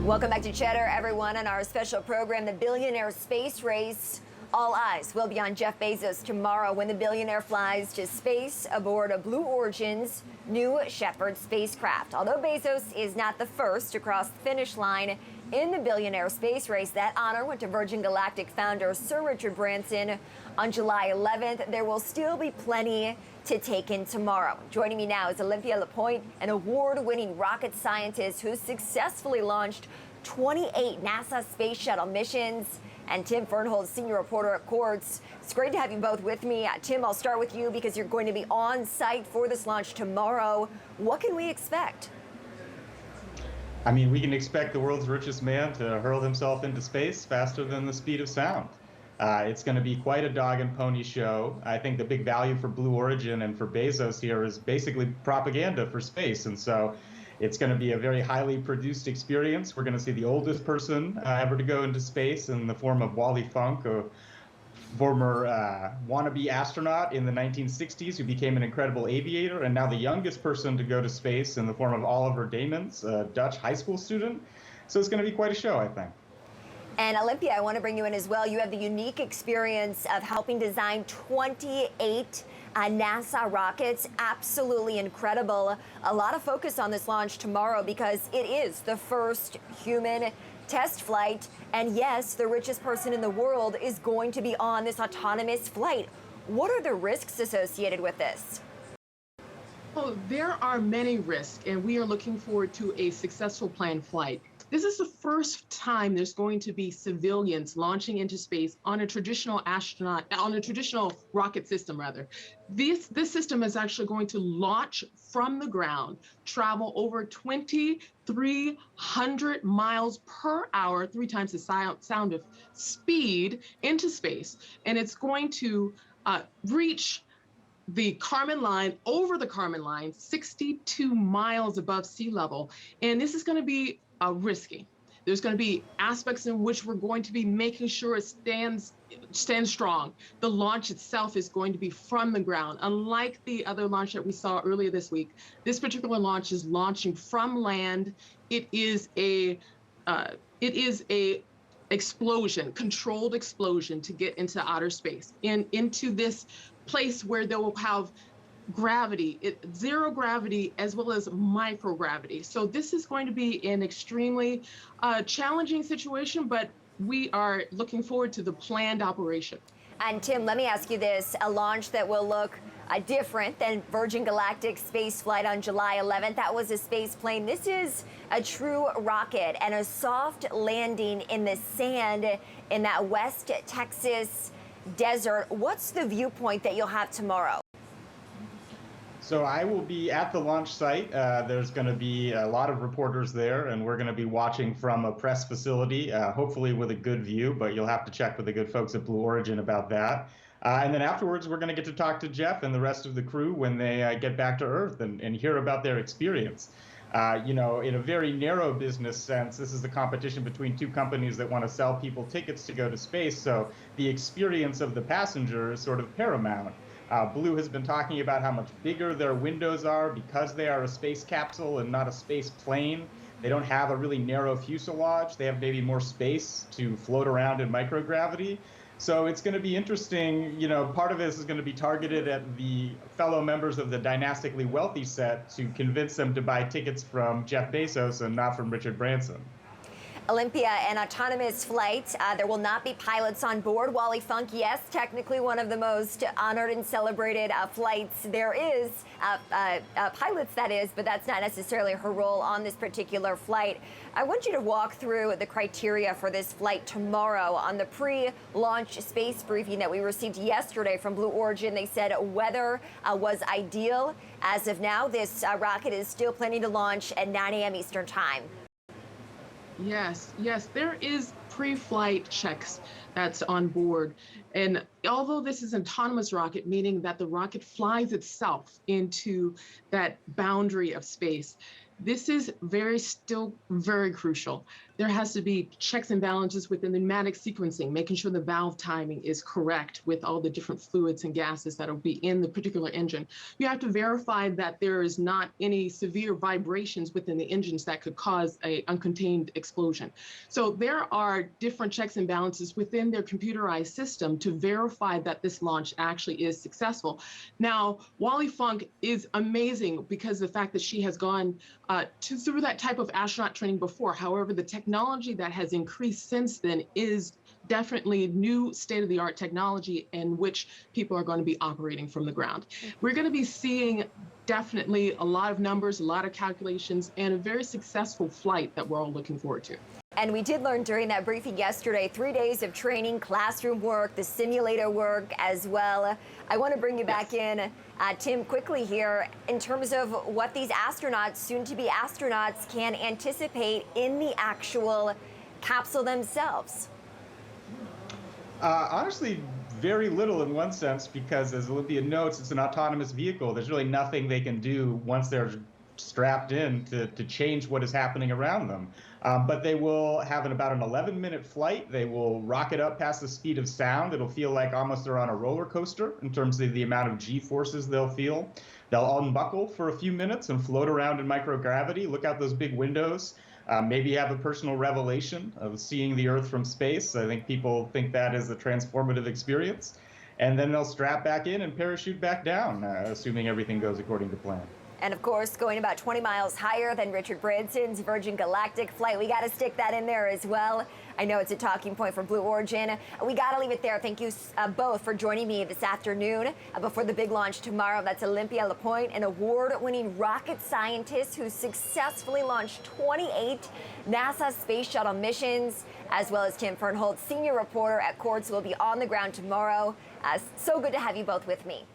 Welcome back to Cheddar, everyone, on our special program, the Billionaire Space Race. All eyes will be on Jeff Bezos tomorrow when the billionaire flies to space aboard a Blue Origin's New Shepard spacecraft. Although Bezos is not the first to cross the finish line in the Billionaire Space Race, that honor went to Virgin Galactic founder Sir Richard Branson on July 11th. There will still be plenty to take in tomorrow. Joining me now is Olympia LePoint, an award-winning rocket scientist who successfully launched 28 NASA space shuttle missions, and Tim Fernholz, senior reporter at Quartz. It's great to have you both with me. Tim, I'll start with you because you're going to be on site for this launch tomorrow. What can we expect? I mean, we can expect the world's richest man to hurl himself into space faster than the speed of sound. It's going to be quite a dog and pony show. I think the big value for Blue Origin and for Bezos here is basically propaganda for space. And so it's going to be a very highly produced experience. We're going to see the oldest person ever to go into space in the form of Wally Funk, a former wannabe astronaut in the 1960s who became an incredible aviator, and now the youngest person to go to space in the form of Oliver Damons, a Dutch high school student. So it's going to be quite a show, I think. And Olympia, I want to bring you in as well. You have the unique experience of helping design 28 NASA rockets. Absolutely incredible. A lot of focus on this launch tomorrow because it is the first human test flight. And yes, the richest person in the world is going to be on this autonomous flight. What are the risks associated with this? Oh, there are many risks, and we are looking forward to a successful planned flight. This is the first time there's going to be civilians launching into space on a traditional rocket system, rather. This system is actually going to launch from the ground, travel over 2,300 miles per hour, 3 times the sound of speed, into space, and it's going to reach the Kármán line, over the Kármán line, 62 miles above sea level. And this is going to be risky. There's going to be aspects in which we're going to be making sure it stands strong. The launch itself is going to be from the ground. Unlike the other launch that we saw earlier this week, this particular launch is launching from land. It is a explosion, controlled explosion to get into outer space and into this place where they will have gravity, zero gravity, as well as microgravity. So this is going to be an extremely challenging situation, but we are looking forward to the planned operation. And Tim, let me ask you this, a launch that will look different than Virgin Galactic space flight on July 11th. That was a space plane. This is a true rocket and a soft landing in the sand in that West Texas desert. What's the viewpoint that you'll have tomorrow? So I will be at the launch site. There's going to be a lot of reporters there, and we're going to be watching from a press facility, hopefully with a good view, but you'll have to check with the good folks at Blue Origin about that. And then afterwards, we're going to get to talk to Jeff and the rest of the crew when they get back to Earth and hear about their experience. You know, in a very narrow business sense, this is the competition between two companies that want to sell people tickets to go to space. So the experience of the passenger is sort of paramount. Blue has been talking about how much bigger their windows are because they are a space capsule and not a space plane. They don't have a really narrow fuselage. They have maybe more space to float around in microgravity. So it's going to be interesting. You know, part of this is going to be targeted at the fellow members of the dynastically wealthy set to convince them to buy tickets from Jeff Bezos and not from Richard Branson. Olympia, an autonomous flight. There will not be pilots on board. Wally Funk, yes, technically one of the most honored and celebrated flights there is. Pilots, that is, but that's not necessarily her role on this particular flight. I want you to walk through the criteria for this flight tomorrow. On the pre-launch space briefing that we received yesterday from Blue Origin, they said weather was ideal. As of now, this rocket is still planning to launch at 9 a.m. Eastern Time. Yes, there is pre-flight checks that's on board. And although this is an autonomous rocket, meaning that the rocket flies itself into that boundary of space, This is still very crucial. There has to be checks and balances within the pneumatic sequencing, making sure the valve timing is correct with all the different fluids and gases that will be in the particular engine. You have to verify that there is not any severe vibrations within the engines that could cause an uncontained explosion. So there are different checks and balances within their computerized system to verify that this launch actually is successful. Now, Wally Funk is amazing because of the fact that she has gone through that type of astronaut training before. However, the technology that has increased since then is definitely new state-of-the-art technology in which people are going to be operating from the ground. We're going to be seeing definitely a lot of numbers, a lot of calculations, and a very successful flight that we're all looking forward to. And we did learn during that briefing yesterday, 3 days of training, classroom work, the simulator work as well. I want to bring you back in, Tim, quickly here, in terms of what these astronauts, soon-to-be astronauts, can anticipate in the actual capsule themselves. Honestly, very little in one sense, because as Olympia notes, it's an autonomous vehicle. There's really nothing they can do once they're strapped in to change what is happening around them. But they will have about an 11-minute flight. They will rocket up past the speed of sound. It'll feel like almost they're on a roller coaster in terms of the amount of G-forces they'll feel. They'll unbuckle for a few minutes and float around in microgravity. Look out those big windows. Maybe have a personal revelation of seeing the Earth from space. I think people think that is a transformative experience. And then they'll strap back in and parachute back down, assuming everything goes according to plan. And of course, going about 20 miles higher than Richard Branson's Virgin Galactic flight. We got to stick that in there as well. I know it's a talking point for Blue Origin. We got to leave it there. Thank you both for joining me this afternoon before the big launch tomorrow. That's Olympia LePoint, an award-winning rocket scientist who successfully launched 28 NASA space shuttle missions, as well as Tim Fernholz, senior reporter at Quartz, who will be on the ground tomorrow. So good to have you both with me.